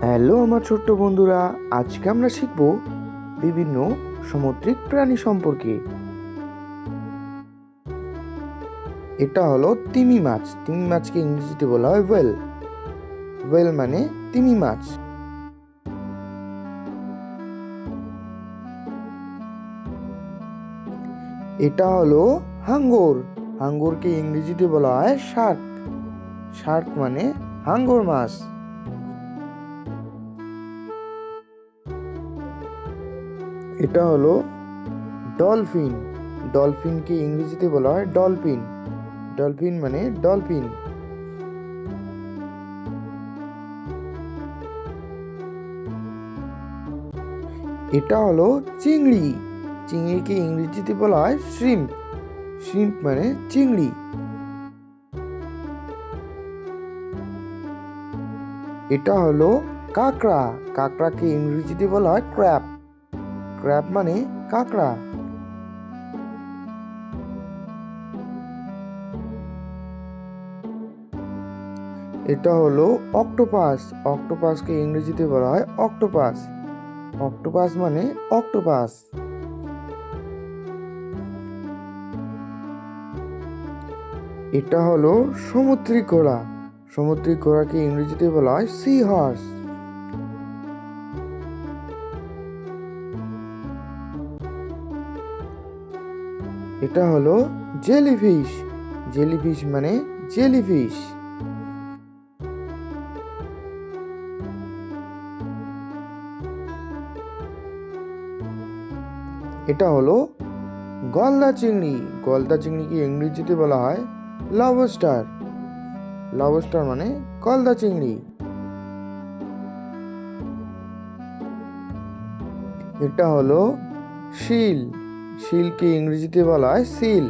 Hello আমার ছোট্ট বন্ধুরা, আজকে আমরা শিখব বিভিন্ন সামুদ্রিক প্রাণী সম্পর্কে। এটা হলো তিমি মাছ। তিমি মাছকে ইংরেজিতে বলা হয় ওয়েল। ওয়েল মানে তিমি মাছ। এটা হলো হাঙ্গর। হাঙ্গরকে ইংরেজিতে বলা হয় শার্ক। শার্ক মানে হাঙ্গর মাছ। এটা হলো ডলফিন। ডলফিনকে ইংরেজিতে বলা হয় ডলফিন। ডলফিন মানে ডলফিন। এটা হলো চিংড়ি। চিংড়িকে ইংরেজিতে বলা হয় শ্রিম্প। শ্রিম্প মানে চিংড়ি। এটা হলো কাঁকড়া। কাঁকড়াকে ইংরেজিতে বলা হয় ক্র্যাব। ক্র্যাব মানে কাঁকড়া। এটা হলো অক্টোপাস। অক্টোপাসকে ইংরেজিতে বলা হয় অক্টোপাস। অক্টোপাস মানে অক্টোপাস। এটা হলো সামুদ্রিক ঘোড়া। সামুদ্রিক ঘোড়াকে ইংরেজিতে বলা হয় সি হর্স। এটা হলো জেলিফিশ। জেলিফিশ মানে জেলিফিশ। এটা হলো গলদা চিংড়ি। গলদা চিংড়িকে ইংরেজিতে বলা হয় লবস্টার। লবস্টার মানে গলদা চিংড়ি। এটা হলো শিল। শিলকে ইংরেজিতে বলা হয় সিল।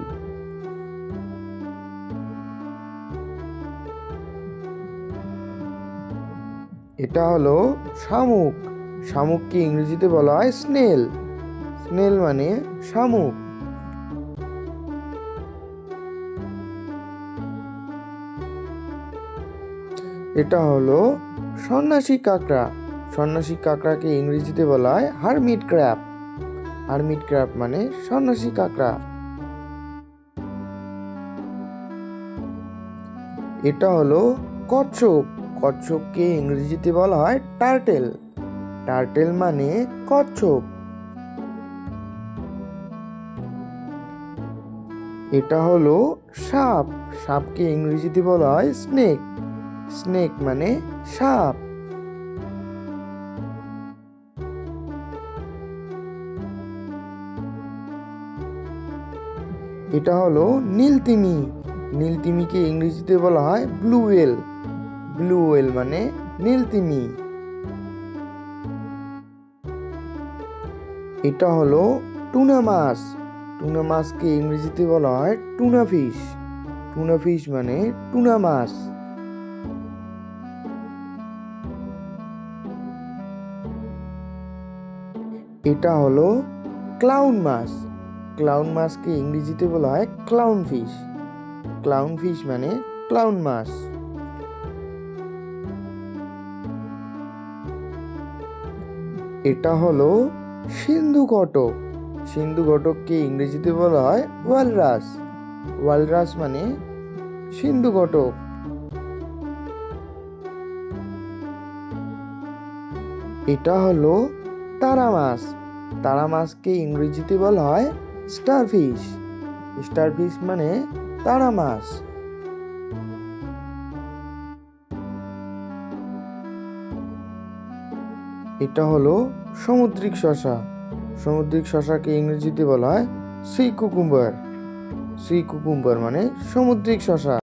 এটা হলো শামুক। শামুককে ইংরেজিতে বলা হয় স্নেল। স্নেল মানে শামুক। এটা হলো সন্ন্যাসী কাঁকড়া। সন্ন্যাসী কাঁকড়াকে ইংরেজিতে বলা হয় হারমিট ক্র্যাব। হারমিট ক্র্যাব মানে সন্ন্যাসী কাঁকড়া। এটা হলো কচ্ছপ। কচ্ছপকে ইংরেজিতে বলা হয় টার্টেল। টার্টেল মানে কচ্ছপ। এটা হলো সাপ। সাপকে ইংরেজিতে বলা হয় স্নেক। স্নেক মানে সাপ। এটা হলো নীলতিমি। নীলতিমিকে ইংরেজিতে বলা হয় ব্লু হোয়েল। ব্লু হোয়েল মানে নীলতিমি। এটা হলো টুনা মাছ। টুনা মাছকে ইংরেজিতে বলা হয় টুনা ফিশ। টুনা ফিশ মানে টুনা মাছ। এটা হলো ক্লাউন মাছ। ক্লাউন মাছকে ইংরেজিতে বলা হয় ক্লাউন ফিশ। ক্লাউন ফিশ মানে ক্লাউন মাছ। এটা হলো সিন্ধু ঘটক। সিন্ধু ঘটককে ইংরেজিতে বলা হয় ওয়ালরাস। ওয়ালরাস মানে সিন্ধু ঘটক। এটা হলো তারা মাছ। তারা মাছকে ইংরেজিতে বলা হয় স্টারফিশ। স্টারফিশ মানে তারা মাছ। এটা হলো সামুদ্রিক শসা। সামুদ্রিক শসাকে ইংরেজিতে বলা হয় সি কুকুম্বার। সি কুকুম্বার মানে সামুদ্রিক শসা।